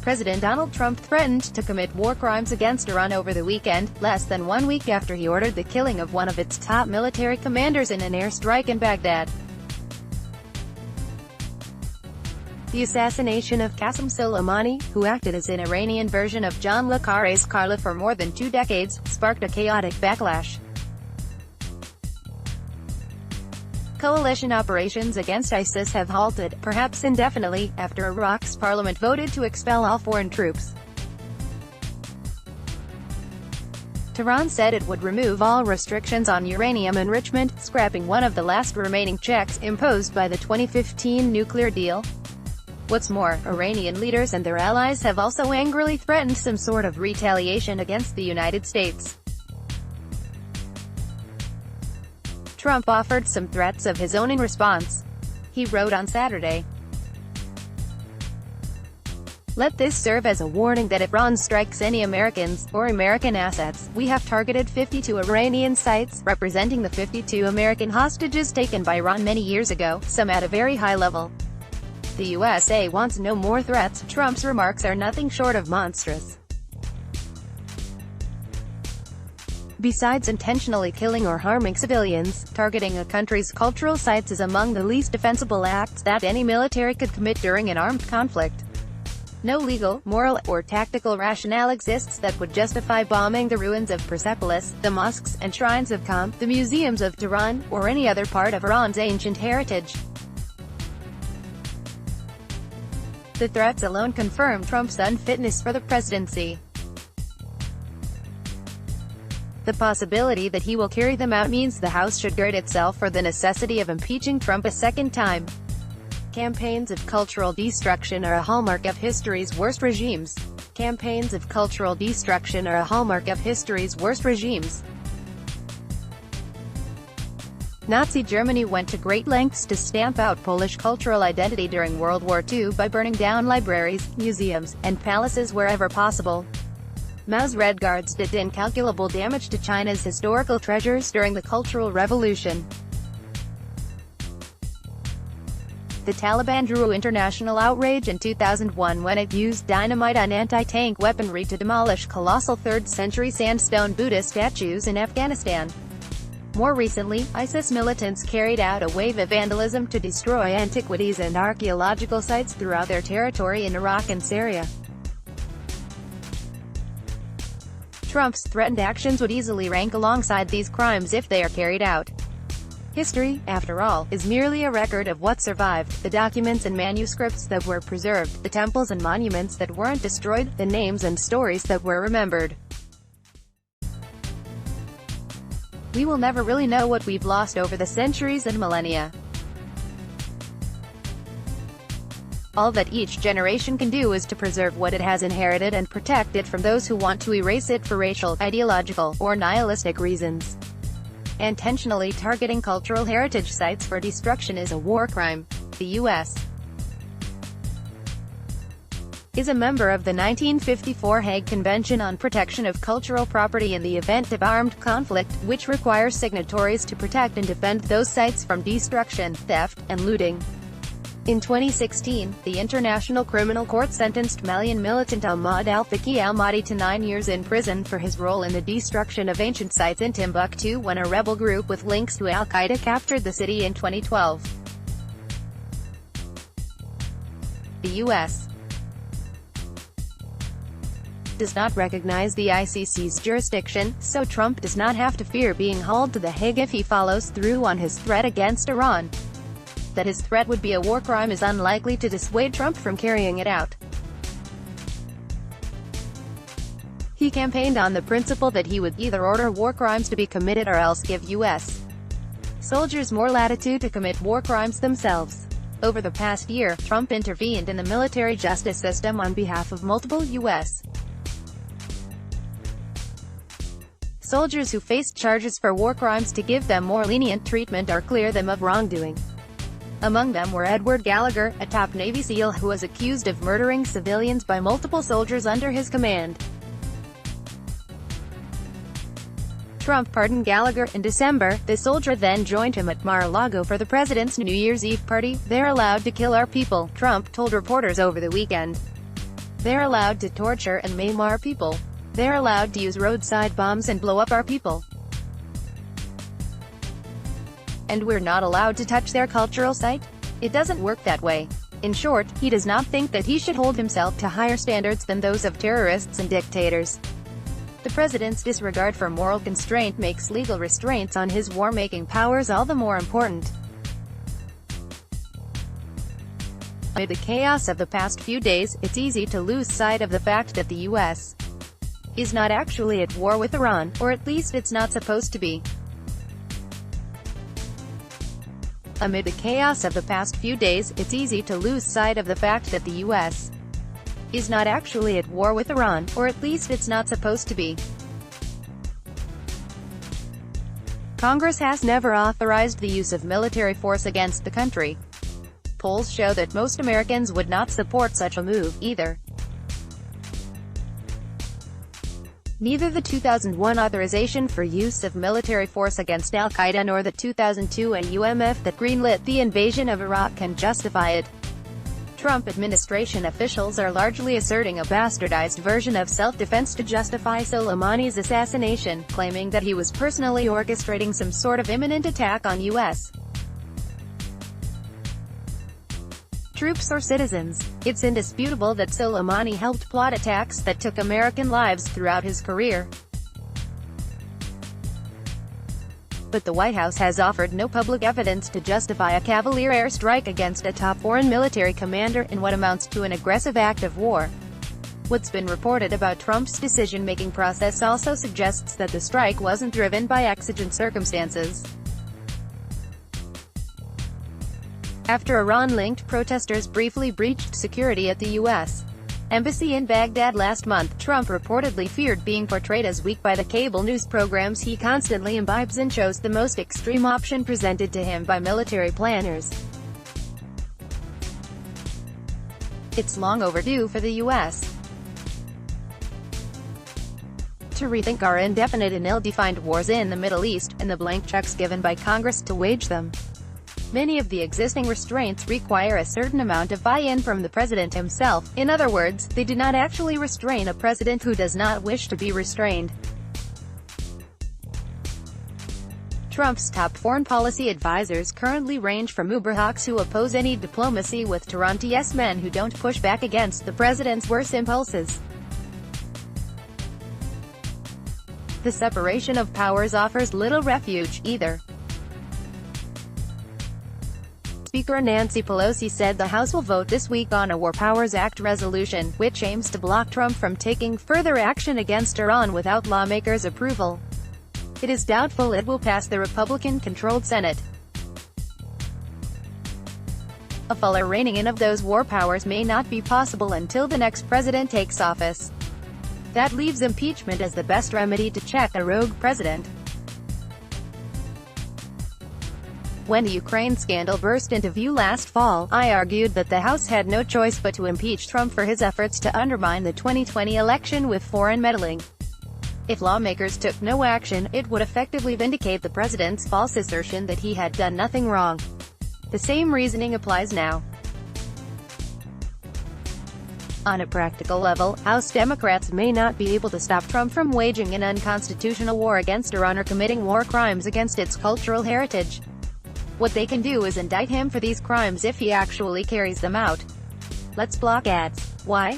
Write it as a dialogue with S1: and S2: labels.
S1: President Donald Trump threatened to commit war crimes against Iran over the weekend, less than 1 week after he ordered the killing of one of its top military commanders in an airstrike in Baghdad. The assassination of Qassem Soleimani, who acted as an Iranian version of John le Carré's Carla for more than 2 decades, sparked a chaotic backlash. Coalition operations against ISIS have halted, perhaps indefinitely, after Iraq's parliament voted to expel all foreign troops. Tehran said it would remove all restrictions on uranium enrichment, scrapping one of the last remaining checks imposed by the 2015 nuclear deal. What's more, Iranian leaders and their allies have also angrily threatened some sort of retaliation against the United States. Trump offered some threats of his own in response. He wrote on Saturday, "Let this serve as a warning that if Iran strikes any Americans, or American assets, we have targeted 52 Iranian sites, representing the 52 American hostages taken by Iran many years ago, some at a very high level. The USA wants no more threats." Trump's remarks are nothing short of monstrous. Besides intentionally killing or harming civilians, targeting a country's cultural sites is among the least defensible acts that any military could commit during an armed conflict. No legal, moral, or tactical rationale exists that would justify bombing the ruins of Persepolis, the mosques and shrines of Qom, the museums of Tehran, or any other part of Iran's ancient heritage. The threats alone confirm Trump's unfitness for the presidency. The possibility that he will carry them out means the House should gird itself for the necessity of impeaching Trump a second time. Campaigns of cultural destruction are a hallmark of history's worst regimes. Campaigns of cultural destruction are a hallmark of history's worst regimes. Nazi Germany went to great lengths to stamp out Polish cultural identity during World War II by burning down libraries, museums, and palaces wherever possible. Mao's Red Guards did incalculable damage to China's historical treasures during the Cultural Revolution. The Taliban drew international outrage in 2001 when it used dynamite and anti-tank weaponry to demolish colossal 3rd-century sandstone Buddha statues in Afghanistan. More recently, ISIS militants carried out a wave of vandalism to destroy antiquities and archaeological sites throughout their territory in Iraq and Syria. Trump's threatened actions would easily rank alongside these crimes if they are carried out. History, after all, is merely a record of what survived, the documents and manuscripts that were preserved, the temples and monuments that weren't destroyed, the names and stories that were remembered. We will never really know what we've lost over the centuries and millennia. All that each generation can do is to preserve what it has inherited and protect it from those who want to erase it for racial, ideological, or nihilistic reasons. Intentionally targeting cultural heritage sites for destruction is a war crime. The U.S. is a member of the 1954 Hague Convention on Protection of Cultural Property in the event of armed conflict, which requires signatories to protect and defend those sites from destruction, theft, and looting. In 2016, the International Criminal Court sentenced Malian militant Ahmad al-Faqi al-Mahdi to 9 years in prison for his role in the destruction of ancient sites in Timbuktu when a rebel group with links to al-Qaeda captured the city in 2012. The U.S. does not recognize the ICC's jurisdiction, so Trump does not have to fear being hauled to The Hague if he follows through on his threat against Iran. That his threat would be a war crime is unlikely to dissuade Trump from carrying it out. He campaigned on the principle that he would either order war crimes to be committed or else give U.S. soldiers more latitude to commit war crimes themselves. Over the past year, Trump intervened in the military justice system on behalf of multiple U.S. soldiers who faced charges for war crimes to give them more lenient treatment or clear them of wrongdoing. Among them were Edward Gallagher, a top Navy SEAL who was accused of murdering civilians by multiple soldiers under his command. Trump pardoned Gallagher in December. The soldier then joined him at Mar-a-Lago for the president's New Year's Eve party. "They're allowed to kill our people," Trump told reporters over the weekend. They're allowed to torture and maim our people. They're allowed to use roadside bombs and blow up our people. And we're not allowed to touch their cultural site? It doesn't work that way. In short, he does not think that he should hold himself to higher standards than those of terrorists and dictators. The president's disregard for moral constraint makes legal restraints on his war-making powers all the more important. Amid the chaos of the past few days, it's easy to lose sight of the fact that the U.S. is not actually at war with Iran, or at least it's not supposed to be. Amid the chaos of the past few days, it's easy to lose sight of the fact that the U.S. is not actually at war with Iran, or at least it's not supposed to be. Congress has never authorized the use of military force against the country. Polls show that most Americans would not support such a move, either. Neither the 2001 authorization for use of military force against al-Qaeda nor the 2002 AUMF that greenlit the invasion of Iraq can justify it. Trump administration officials are largely asserting a bastardized version of self-defense to justify Soleimani's assassination, claiming that he was personally orchestrating some sort of imminent attack on U.S. troops or citizens. It's indisputable that Soleimani helped plot attacks that took American lives throughout his career. But the White House has offered no public evidence to justify a cavalier airstrike against a top foreign military commander in what amounts to an aggressive act of war. What's been reported about Trump's decision-making process also suggests that the strike wasn't driven by exigent circumstances. After Iran-linked protesters briefly breached security at the U.S. Embassy in Baghdad last month, Trump reportedly feared being portrayed as weak by the cable news programs he constantly imbibes and chose the most extreme option presented to him by military planners. It's long overdue for the U.S. to rethink our indefinite and ill-defined wars in the Middle East, and the blank checks given by Congress to wage them. Many of the existing restraints require a certain amount of buy-in from the president himself. In other words, they do not actually restrain a president who does not wish to be restrained. Trump's top foreign policy advisors currently range from uber-hawks who oppose any diplomacy with Tehran to yes-men who don't push back against the president's worst impulses. The separation of powers offers little refuge, either. Speaker Nancy Pelosi said the House will vote this week on a War Powers Act resolution, which aims to block Trump from taking further action against Iran without lawmakers' approval. It is doubtful it will pass the Republican-controlled Senate. A fuller reining in of those war powers may not be possible until the next president takes office. That leaves impeachment as the best remedy to check a rogue president. When the Ukraine scandal burst into view last fall, I argued that the House had no choice but to impeach Trump for his efforts to undermine the 2020 election with foreign meddling. If lawmakers took no action, it would effectively vindicate the president's false assertion that he had done nothing wrong. The same reasoning applies now. On a practical level, House Democrats may not be able to stop Trump from waging an unconstitutional war against Iran or committing war crimes against its cultural heritage. What they can do is indict him for these crimes if he actually carries them out. Let's block ads. Why?